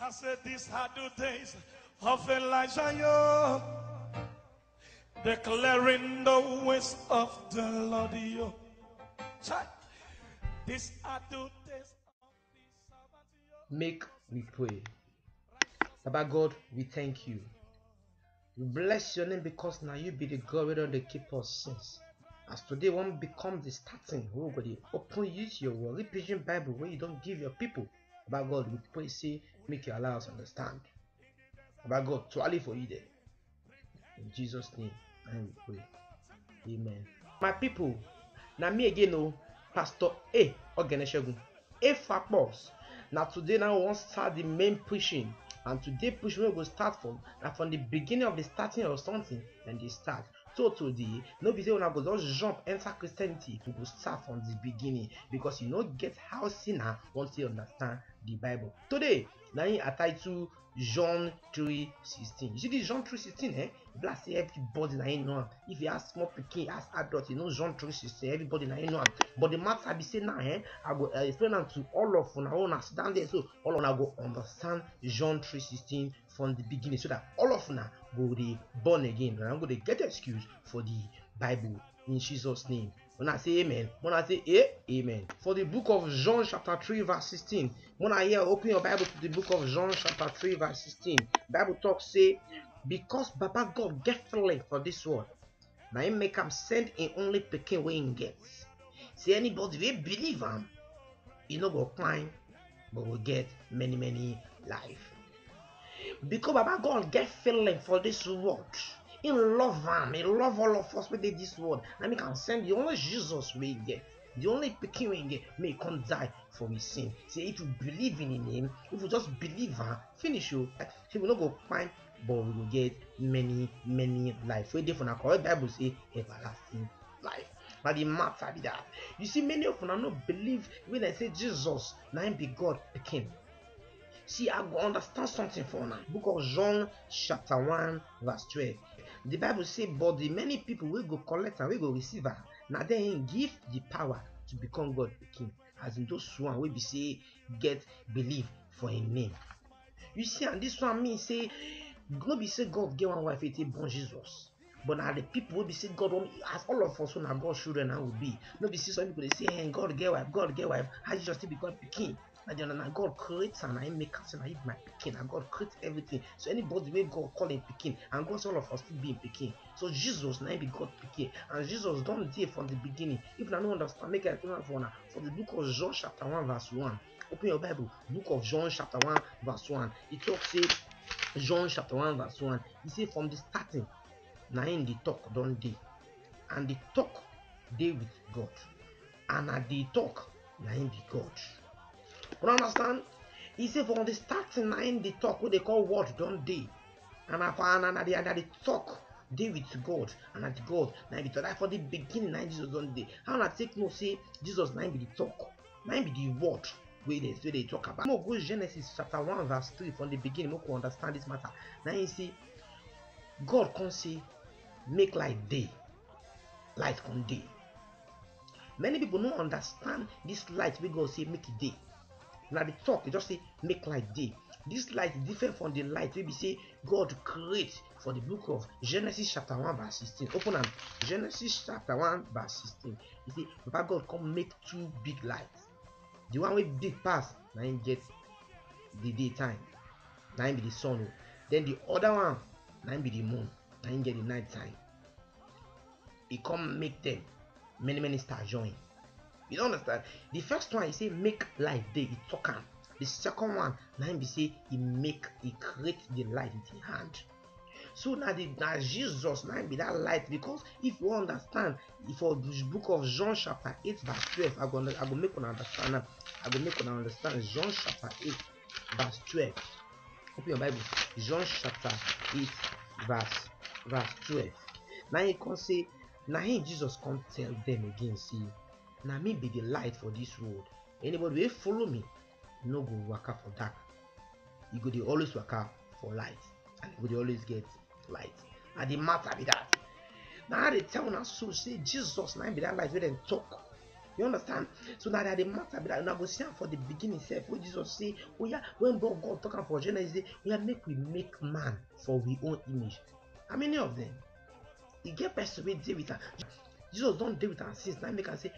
I said these are the days of Elijah, yo, declaring the ways of the Lord, yo. These are the days of the Sabbath, yo. Make we pray. Baba God, we thank you. We bless your name because now you be the God who don't keep us sins. As today one become the starting, oh God, you open use your Warri Pidgin Bible where you don't give your people. Baba God, we pray, say, make you allow us understand. Baba God, to Ali for you there. In Jesus' name, and we pray. Amen. My people, now me again, oh, Pastor A Oghenesegun, A Akpos. Now today now we want to start the main preaching. And today push we go start from the beginning of the starting of something, and they start. So today, no be say when I go just jump enter Christianity, we go start from the beginning because you know get how sinner wants to understand the Bible. Today, now I title John 3:16. You see this John 3:16, eh? Bless say everybody na know. If you ask small pikin, ask adult, you know John 3:16. Everybody na know. But the matter be say now, I go explain them to all of una who stand there, so all of una go understand John 3:16 from the beginning, so that all of una go dey born again. And I'm going to get excuse for the Bible in Jesus' name. When I say amen, when I say amen. For the book of John chapter 3 verse 16. When I hear open your Bible to the book of John chapter 3 verse 16. Bible talk say, because Baba God get feeling for this world, now he make him send in only pikin wey him get. See anybody wey believe him, he no go climb, but will get many life. Because Baba God get feeling for this world. He love him. He love all of us within this world. And he can send the only Jesus we get. The only pikin we get may come die for his sin. Say if you believe in him, if you just believe her, finish you. He will not go find, but we will get many life. Where different na correct Bible say everlasting life. But the matter be that you see many of them not believe when I say Jesus, now him be God pikin. See, I go understand something for now. Book of John chapter 1 verse 12. The Bible says, but the many people will go collect and will go receive her. Now then give the power to become God the King. As in those one will be say get believe for his name. You see, and this one means say no be say God get one wife, it born Jesus. But now the people will be say God want as all of us when God's children now will be. No be say some people they say, hey, God get wife, how Jesus still become the King? And God creates and I make us and I my Pekin, and God creates everything. So anybody will God call him Pekin, and God all of us still being Pekin. So Jesus now be God Pekin, and Jesus don't dare from the beginning. If I don't understand, make it for the book of John chapter 1 verse 1. Open your Bible, book of John chapter 1 verse 1. It talks say John chapter 1 verse 1. He say from the starting, now in the talk don't day, and the talk day with God, and at the talk now in be God. You understand? He said from the starting in the talk what they call word don't day. And at the talk day with God. And at God now be talk. For the beginning now Jesus don't day. How I take no say Jesus now be the talk. Now be the word where they talk about. More go Genesis chapter 1 verse 3 from the beginning. More understand this matter. Now you see God can say make light day. Light come day. Many people don't understand this light we God say make it day. Now the talk, you just say make light day. This light is different from the light we say God create for the book of Genesis chapter 1 verse 16. Open up Genesis chapter 1 verse 16. You see, Papa God come make two big lights. The one with big pass, now him get the daytime. Now him be the sun. Then the other one, now him be the moon. Now him get the night time. He come make them many stars join. You don't understand? The first one he say make light day, he talk am. The second one, now he say he create the light with his hand. So now Jesus now be that light, because if you understand, for the book of John chapter 8 verse 12, I go make one understand now. I go make one understand John chapter 8 verse 12. Open your Bible. John chapter 8 verse 12. Now he can say, now Jesus can tell them again, see. Now me be the light for this road. Anybody will follow me, no go work out for dark. You go they always work out for light, and you go they always get light. And the matter be that. Now they tell us so say Jesus now be that light where them talk. You understand? So now that the matter be that now go see for the beginning self where Jesus say, oh yeah, when God talking for Genesis, we are make man for we own image. How many of them? He get person with deal with her. Jesus don't deal with her since now make and say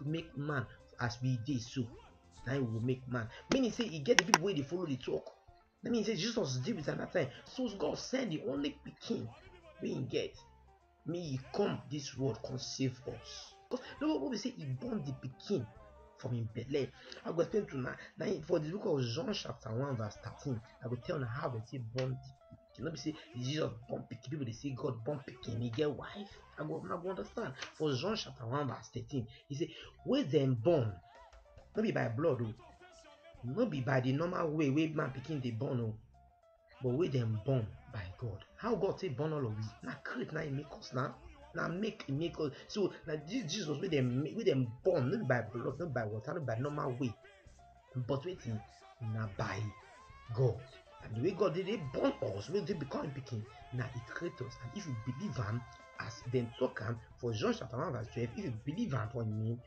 make man as we did so. Now we will make man. Meaning say he get the people where they follow the talk. That means say Jesus deal with her at that time. So God send the only king we he get. May he come this world come save us. Because no what we say he born the pikin from in belly. I go explain to now for the book of John chapter 1 verse 13. I will tell you how they say born the pikin. Not be say Jesus born pikin. People they say God born pikin. He get wife. I go understand. For John chapter 1 verse 13, he say where them born, not be by blood, oh, not be by the normal way man pikin they born, oh, but where them born by God. How God say born all of we? Now create now he make us now. Now make us. So now this Jesus with them born not by blood, not by water, not by normal way, but waiting now by God. And the way God did it born us, when they become picking, now he create us. And if you believe him as them talk for John chapter 1 verse 12, if you believe him for me,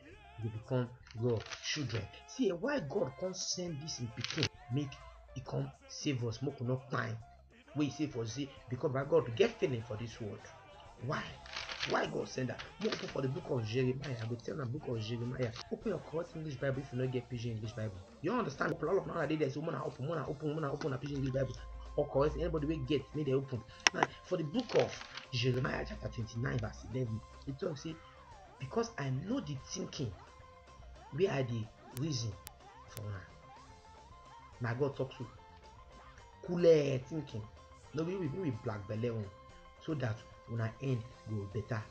you become God children. See why God can't send this in picking, make he come save us, more not time. We say for see because by God get feeling for this world. Why? Why God send that? More open for the book of Jeremiah. I will tell the book of Jeremiah. Open your correct English Bible if you don't get Pidgin English Bible. You understand? A lot of nowadays there's woman open a Pidgin English Bible. Or correct anybody will get need they open. Now for the book of Jeremiah chapter 29 verse 11, it talks say, because I know the thinking, where are the reason for now. Now God talks to cooler thinking. No, we black belly on so that when I end go better.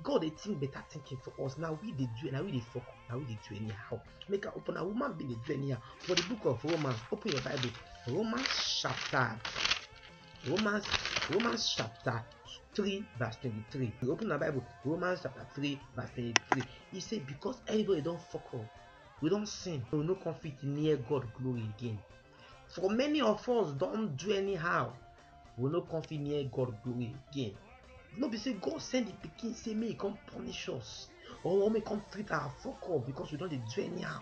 God they think better thinking for us. Now we they do now we they fuck now we they do anyhow. Make a open a woman be the do anyhow. For the book of Romans, open your Bible. Romans chapter 3 verse 23. We open the Bible, Romans chapter 3 verse 23. He said because everybody don't fuck up, we don't sin, we will not confit near God glory again. For many of us don't do anyhow, we will not confit near God glory again. No be say God send the pikin say may he come punish us or may come treat our fuck up because we don't do anyhow.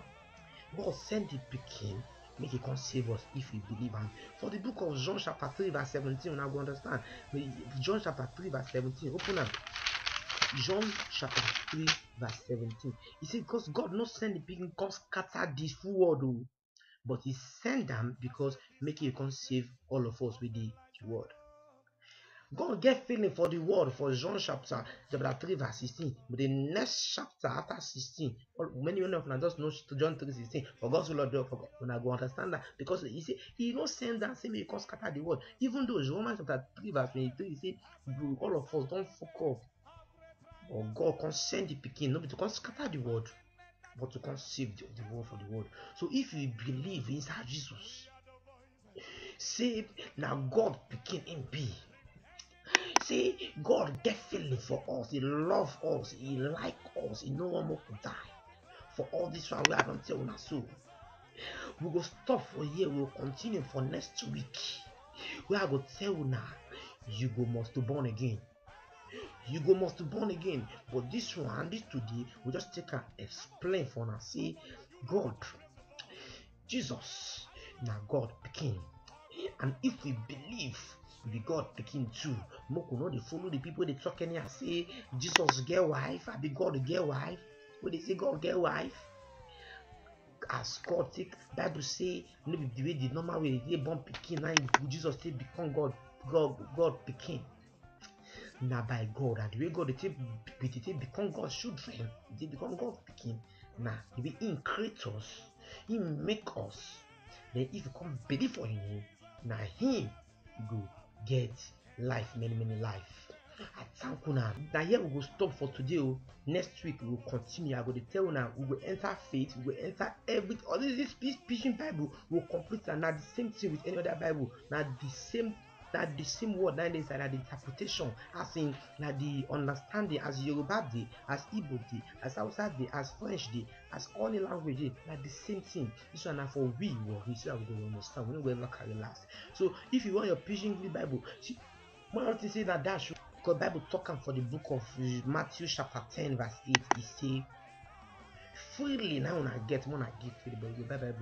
God send the pikin make he come save us if we believe him. For the book of John chapter 3 verse 17, now go understand. John chapter 3 verse 17, open up. John chapter 3 verse 17. He said because God not send the pikin come scatter this world, but he send them because make he come save all of us with the word. God get feeling for the word for John chapter 3 verse 16. But the next chapter after 16, many of them just know John 3:16. For God's will do for God. When I go understand that because he say he not send that same he can scatter the word. Even though Romans chapter 3 verse 23 he say all of us don't fuck up. Or God can send the picking, not to scatter the word, but to save the word for the word. So if you believe inside Jesus, say now God picking him be. See, God get feeling for us. He love us. He like us. He no one more to die. For all this one, we don't tell una so. We go stop for here. We will continue for next week. We are going to tell una, you go must to born again. You go must to born again. But this one, this today, we just take and explain for una. See, God, Jesus, now God picking. And if we believe the God picking too, Moko no they follow the people they talk any and say Jesus get wife, I be God get wife. When they say God get wife, as God take Bible say no be the way the normal way they born picking now Jesus take become God picking. Now by God and the way God they take become God's children, they become God picking. Now the way He create us, He make us. Then if you come believe for Him, now Him go get life, many life. I thank you now. Now here we will stop for today. Next week we will continue. I go to tell you now. We will enter faith. We will enter every. All this Pidgin Bible will complete and now the same thing with any other Bible. Now the same word now inside the interpretation, as in now the understanding, as Yoruba day, as Igbo day, as Hausa day, as French day, as all the language day. Now the same thing. This one now for we Warri, so we will understand. We will not carry last. So if you want your Pidgin English Bible, see, one other thing say that should. Because Bible talking for the book of Matthew chapter 10 verse 8, he say, freely now when I get when I give freely, but you Bible.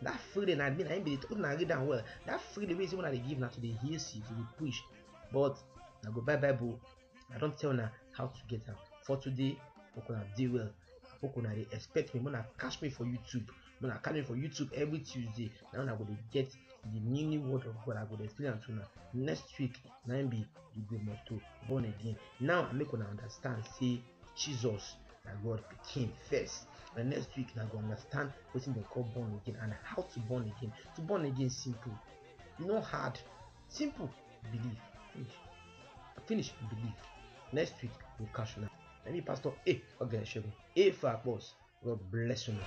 That freely I mean I be talking I read down well. That freely way when I give now to the heal seed, to the push. But I go Bible. I don't tell now how to get out. For today, I'm gonna do well. I'm gonna expect me when I catch me for YouTube. When I catch me for YouTube every Tuesday, now I'm gonna get the new word of God. I'm gonna explain to now. Next week, now be you go motto born again. Now I make una understand say Jesus that God became first. And next week now go understand what they call born again and how to born again. To born again simple, no hard, simple. Believe. Finish. Believe. Next week we'll catch you now. Let me Pastor A Oghenesegun. A for Akpos. God bless you now.